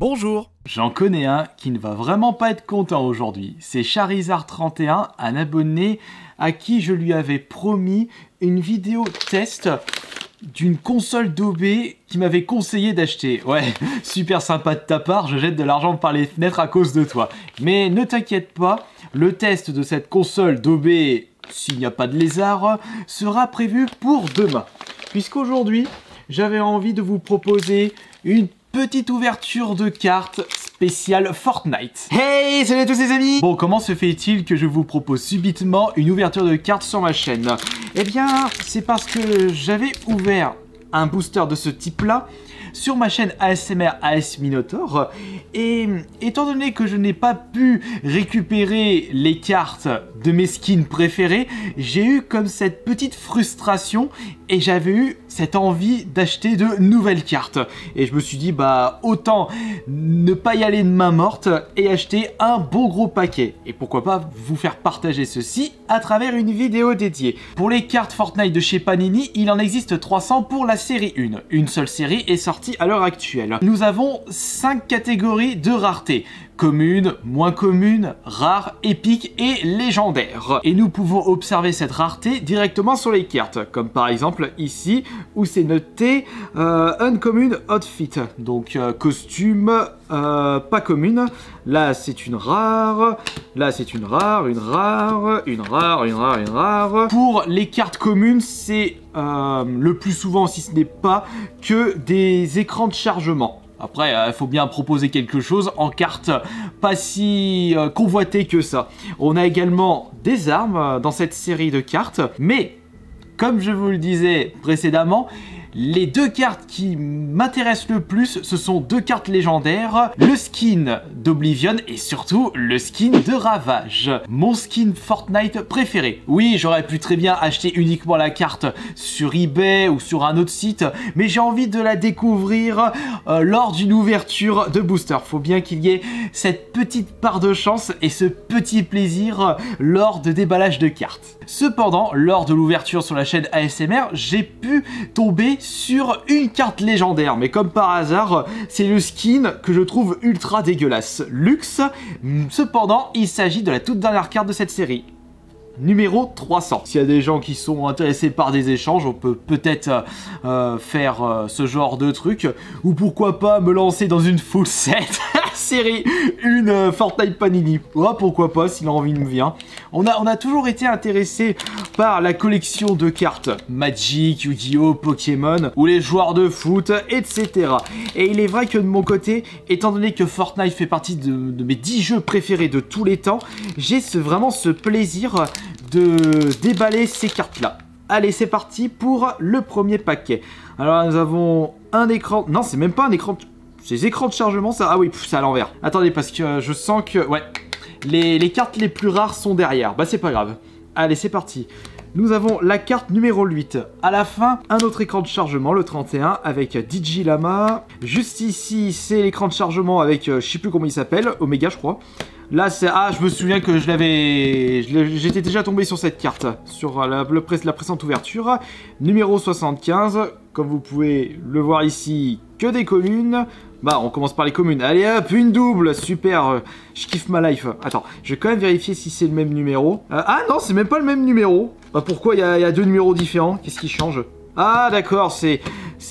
Bonjour. J'en connais un qui ne va vraiment pas être content aujourd'hui. C'est Charizard31, un abonné à qui je lui avais promis une vidéo test d'une console d'OB qui m'avait conseillé d'acheter. Ouais, super sympa de ta part, je jette de l'argent par les fenêtres à cause de toi. Mais ne t'inquiète pas, le test de cette console d'OB, s'il n'y a pas de lézard, sera prévu pour demain. Puisqu'aujourd'hui, j'avais envie de vous proposer une petite ouverture de cartes spéciale Fortnite. Hey, salut à tous les amis. Bon, comment se fait-il que je vous propose subitement une ouverture de cartes sur ma chaîne? Eh bien, c'est parce que j'avais ouvert un booster de ce type-là sur ma chaîne ASMR AS Minotaur, et étant donné que je n'ai pas pu récupérer les cartes de mes skins préférés, j'ai eu comme cette petite frustration et j'avais eu cette envie d'acheter de nouvelles cartes. Et je me suis dit, bah autant ne pas y aller de main morte et acheter un bon gros paquet. Et pourquoi pas vous faire partager ceci à travers une vidéo dédiée. Pour les cartes Fortnite de chez Panini, il en existe 300 pour la série 1. Une seule série est sortie à l'heure actuelle. Nous avons 5 catégories de rareté: commune, moins commune, rare, épique et légendaire. Et nous pouvons observer cette rareté directement sur les cartes, comme par exemple ici où c'est noté Uncommon Outfit, donc costume pas commune. Là c'est une rare, là c'est une rare, une rare, une rare, une rare, une rare. Pour les cartes communes, c'est le plus souvent, si ce n'est pas, que des écrans de chargement. Après, il faut bien proposer quelque chose en carte pas si convoitée que ça. On a également des armes dans cette série de cartes, mais comme je vous le disais précédemment, les deux cartes qui m'intéressent le plus, ce sont deux cartes légendaires, le skin d'Oblivion et surtout le skin de Ravage, mon skin Fortnite préféré. Oui, j'aurais pu très bien acheter uniquement la carte sur eBay ou sur un autre site, mais j'ai envie de la découvrir lors d'une ouverture de booster. Faut bien qu'il y ait cette petite part de chance et ce petit plaisir lors de déballage de cartes. Cependant, lors de l'ouverture sur la chaîne ASMR, j'ai pu tomber sur une carte légendaire, mais comme par hasard, c'est le skin que je trouve ultra dégueulasse, Lux. Cependant, il s'agit de la toute dernière carte de cette série, numéro 300. S'il y a des gens qui sont intéressés par des échanges, on peut peut-être faire ce genre de truc, ou pourquoi pas me lancer dans une full set série, une Fortnite Panini. Ouais, pourquoi pas, si l'envie me vient. On a toujours été intéressé par la collection de cartes Magic, Yu-Gi-Oh, Pokémon, ou les joueurs de foot, etc. Et il est vrai que de mon côté, étant donné que Fortnite fait partie de mes 10 jeux préférés de tous les temps, j'ai vraiment ce plaisir de déballer ces cartes-là. Allez, c'est parti pour le premier paquet. Alors, nous avons un écran... Non, c'est même pas un écran... Ces écrans de chargement, ça... Ah oui, c'est à l'envers. Attendez, parce que je sens que... Ouais, les cartes les plus rares sont derrière. Bah, c'est pas grave. Allez, c'est parti. Nous avons la carte numéro 8. À la fin, un autre écran de chargement, le 31, avec Digilama. Juste ici, c'est l'écran de chargement avec... je sais plus comment il s'appelle. Omega, je crois. Là, c'est... Ah, je me souviens que j'étais déjà tombé sur cette carte, sur la précédente ouverture. Numéro 75, comme vous pouvez le voir ici, que des communes. Bah, on commence par les communes. Allez hop, une double, super, je kiffe ma life. Attends, je vais quand même vérifier si c'est le même numéro. Ah non, c'est même pas le même numéro. Bah, pourquoi il y a deux numéros différents? Qu'est-ce qui change? Ah d'accord, c'est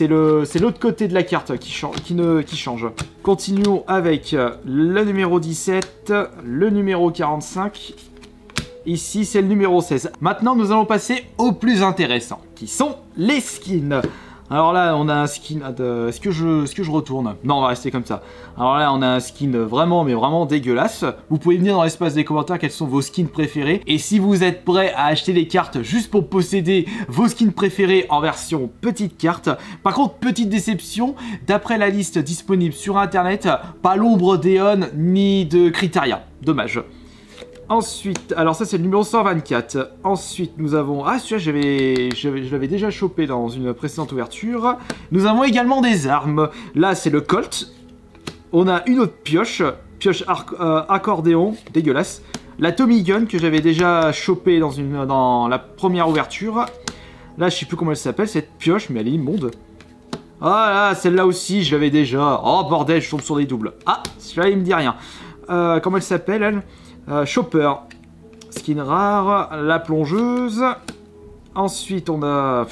l'autre côté de la carte qui change. Continuons avec le numéro 17, le numéro 45. Ici, c'est le numéro 16. Maintenant, nous allons passer au plus intéressant, qui sont les skins. Alors là, on a un skin... Est-ce que je retourne? Non, on va rester comme ça. Alors là, on a un skin vraiment, mais vraiment dégueulasse. Vous pouvez me dire dans l'espace des commentaires quels sont vos skins préférés. Et si vous êtes prêts à acheter les cartes juste pour posséder vos skins préférés en version petite carte. Par contre, petite déception, d'après la liste disponible sur Internet, pas l'ombre d'Eon ni de Criteria. Dommage. Ensuite, alors ça c'est le numéro 124. Ensuite, nous avons... Ah, celui-là, je l'avais déjà chopé dans une précédente ouverture. Nous avons également des armes. Là, c'est le Colt. On a une autre pioche. Pioche accordéon, dégueulasse. La Tommy Gun que j'avais déjà chopé dans la première ouverture. Là, je sais plus comment elle s'appelle, cette pioche, mais elle est immonde. Voilà, celle-là aussi, je l'avais déjà. Oh bordel, je tombe sur des doubles. Ah, celui-là, il me dit rien. Comment elle s'appelle, elle Chopper. Skin rare, la plongeuse. Ensuite, on a...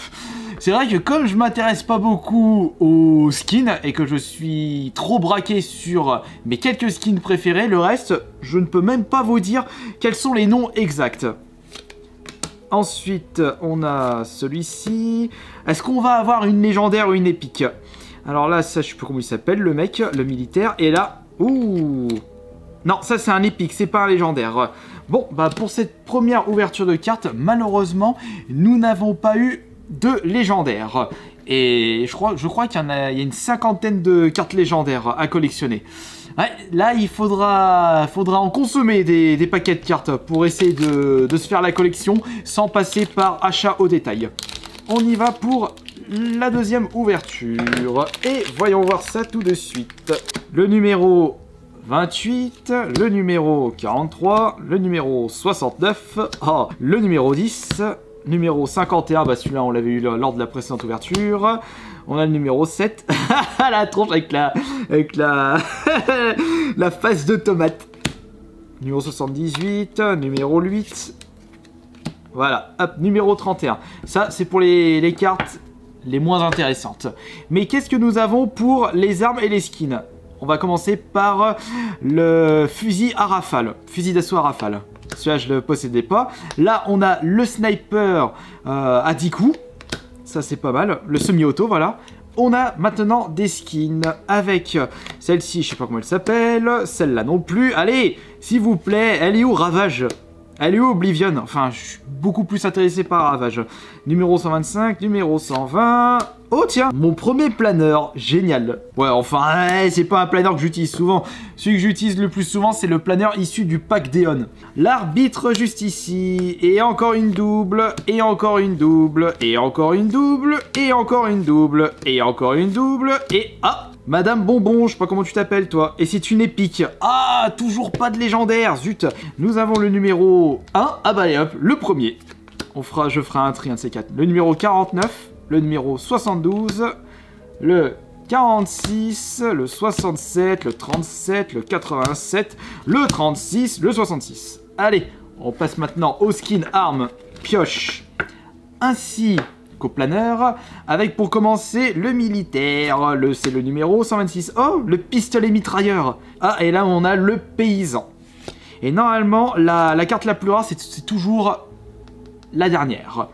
C'est vrai que comme je m'intéresse pas beaucoup aux skins et que je suis trop braqué sur mes quelques skins préférés, le reste, je ne peux même pas vous dire quels sont les noms exacts. Ensuite, on a celui-ci. Est-ce qu'on va avoir une légendaire ou une épique? Alors là, ça, je sais plus comment il s'appelle, le mec, le militaire. Et là, ouh... Non, ça c'est un épique, c'est pas un légendaire. Bon, bah pour cette première ouverture de carte, malheureusement, nous n'avons pas eu de légendaire. Et je crois qu'il y a une cinquantaine de cartes légendaires à collectionner. Ouais, là, il faudra en consommer des paquets de cartes pour essayer de se faire la collection sans passer par achat au détail. On y va pour la deuxième ouverture. Et voyons voir ça tout de suite. Le numéro 28, le numéro 43, le numéro 69, oh, le numéro 10, numéro 51, bah celui-là on l'avait eu lors de la précédente ouverture. On a le numéro 7, la tronche avec la la face de tomate. Numéro 78, numéro 8. Voilà, hop, numéro 31. Ça, c'est pour les cartes les moins intéressantes. Mais qu'est-ce que nous avons pour les armes et les skins? On va commencer par le fusil à rafale, fusil d'assaut à rafale. Celui-là, je ne le possédais pas. Là, on a le sniper à 10 coups. Ça, c'est pas mal. Le semi-auto, voilà. On a maintenant des skins avec celle-ci, je sais pas comment elle s'appelle. Celle-là non plus. Allez, s'il vous plaît, elle est où Ravage? Elle est où Oblivion? Enfin, je suis beaucoup plus intéressé par Ravage. Numéro 125, numéro 120... Oh tiens, mon premier planeur, génial. Ouais, enfin, c'est pas un planeur que j'utilise souvent. Celui que j'utilise le plus souvent, c'est le planeur issu du pack Deon. L'arbitre juste ici, et encore une double, et encore une double, et encore une double, et encore une double, et encore une double, et ah, Madame Bonbon, je sais pas comment tu t'appelles toi, et c'est une épique. Ah, toujours pas de légendaire, zut. Nous avons le numéro 1, ah bah allez hop, le premier. Je ferai un tri, un de ces quatre. Le numéro 49. Le numéro 72, le 46, le 67, le 37, le 87, le 36, le 66. Allez, on passe maintenant au skin arme pioche ainsi qu'au planeur, avec pour commencer le militaire, c'est le numéro 126. Oh, le pistolet mitrailleur. Ah, et là on a le paysan. Et normalement, la carte la plus rare, c'est toujours la dernière.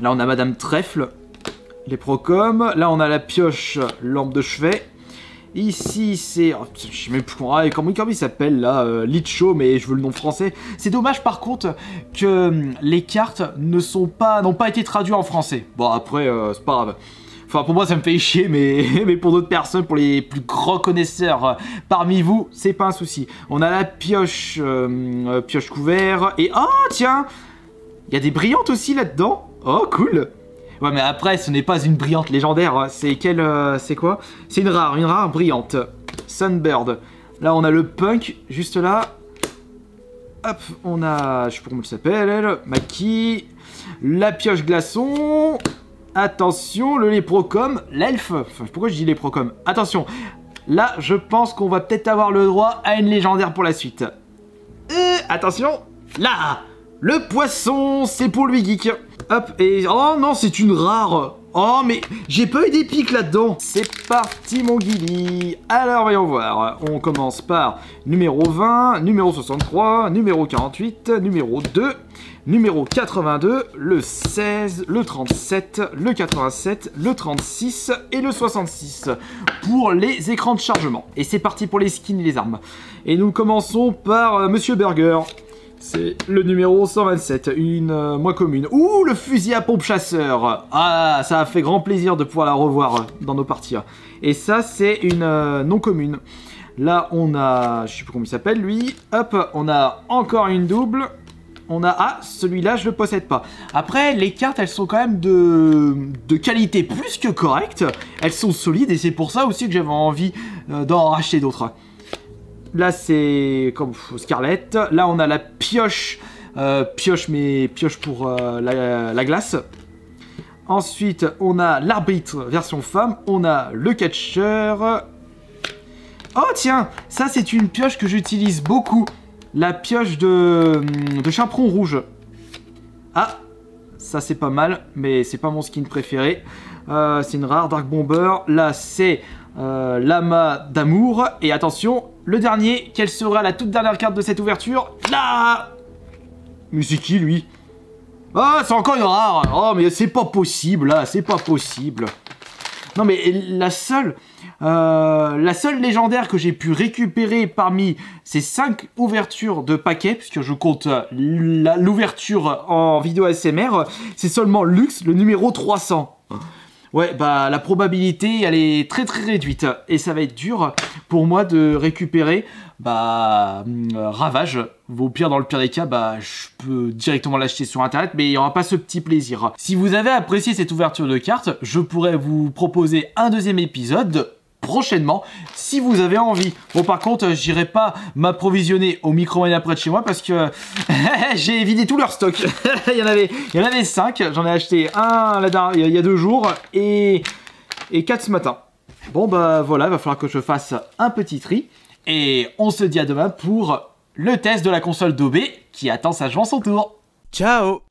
Là, on a Madame Trèfle, les Procom. Là, on a la pioche, lampe de chevet. Ici, c'est... Oh, je sais même plus comment il s'appelle, là. Licho, mais je veux le nom français. C'est dommage, par contre, que les cartes n'ont pas été traduites en français. Bon, après, c'est pas grave. Enfin, pour moi, ça me fait chier, mais pour d'autres personnes, pour les plus grands connaisseurs parmi vous, c'est pas un souci. On a la pioche, pioche couvert. Et, oh, tiens, il y a des brillantes aussi là-dedans. Oh, cool. Ouais, mais après, ce n'est pas une brillante légendaire. C'est c'est quoi? C'est une rare brillante. Sunbird. Là, on a le punk, juste là. Hop, on a... Je sais pas comment elle s'appelle, elle. Maki. La pioche glaçon. Attention, le léprocom. L'elfe. Enfin, pourquoi je dis léprocom? Attention. Là, je pense qu'on va peut-être avoir le droit à une légendaire pour la suite. Attention. Là, le poisson, c'est pour lui geek. Hop, et... Oh non, c'est une rare. Oh, mais j'ai pas eu d'épique là-dedans. C'est parti, mon Guili. Alors, voyons voir. On commence par numéro 20, numéro 63, numéro 48, numéro 2, numéro 82, le 16, le 37, le 87, le 36 et le 66 pour les écrans de chargement. Et c'est parti pour les skins et les armes. Et nous commençons par Monsieur Burger. C'est le numéro 127, une moins commune. Ouh, le fusil à pompe chasseur. Ah, ça a fait grand plaisir de pouvoir la revoir dans nos parties. Et ça, c'est une non commune. Là, on a... Je sais plus comment il s'appelle, lui. Hop, on a encore une double. On a... Ah, celui-là, je le possède pas. Après, les cartes, elles sont quand même de qualité plus que correcte. Elles sont solides et c'est pour ça aussi que j'avais envie d'en racheter d'autres. Là, c'est comme Scarlett. Là, on a la pioche. Pioche pour la glace. Ensuite, on a l'arbitre version femme. On a le catcheur. Oh tiens, ça c'est une pioche que j'utilise beaucoup. La pioche de chaperon rouge. Ah, ça c'est pas mal, mais c'est pas mon skin préféré. C'est une rare Dark Bomber. Là c'est Lama d'amour. Et attention, le dernier, quelle sera la toute dernière carte de cette ouverture? Là. Mais c'est qui lui? Oh, c'est encore une rare. Oh, mais c'est pas possible là, c'est pas possible. Non mais la seule légendaire que j'ai pu récupérer parmi ces 5 ouvertures de paquets, puisque je compte l'ouverture en vidéo ASMR, c'est seulement Lux, le numéro 300. Ouais, bah la probabilité, elle est très réduite. Et ça va être dur pour moi de récupérer Ravage. Au pire, dans le pire des cas, je peux directement l'acheter sur internet, mais il n'y aura pas ce petit plaisir. Si vous avez apprécié cette ouverture de cartes, je pourrais vous proposer un deuxième épisode prochainement, si vous avez envie. Bon, par contre, j'irai pas m'approvisionner au Micromania près de chez moi parce que j'ai vidé tout leur stock. il y en avait 5, j'en ai acheté un il y a 2 jours et 4 ce matin. Bon, bah voilà, il va falloir que je fasse un petit tri et on se dit à demain pour le test de la console d'OB qui attend sagement son tour. Ciao!